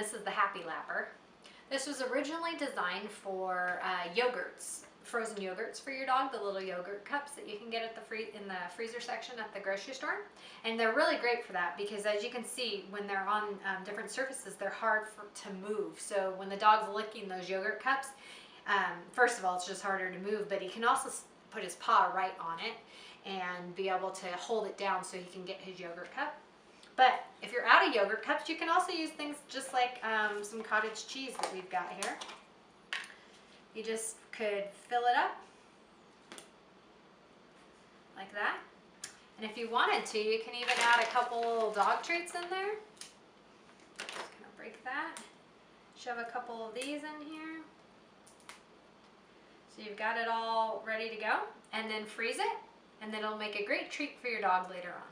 this is the Happy Lapper. This was originally designed for yogurts, frozen yogurts for your dog, the little yogurt cups that you can get at in the freezer section at the grocery store. And they're really great for that because, as you can see, when they're on different surfaces, they're hard to move. So when the dog's licking those yogurt cups, first of all, it's just harder to move, but he can also put his paw right on it and be able to hold it down so he can get his yogurt cup. But if you're out of yogurt cups, you can also use things just like some cottage cheese that we've got here. You just could fill it up like that. And if you wanted to, you can even add a couple little dog treats in there. Just gonna break that. Shove a couple of these in here. So you've got it all ready to go. And then freeze it, and then it'll make a great treat for your dog later on.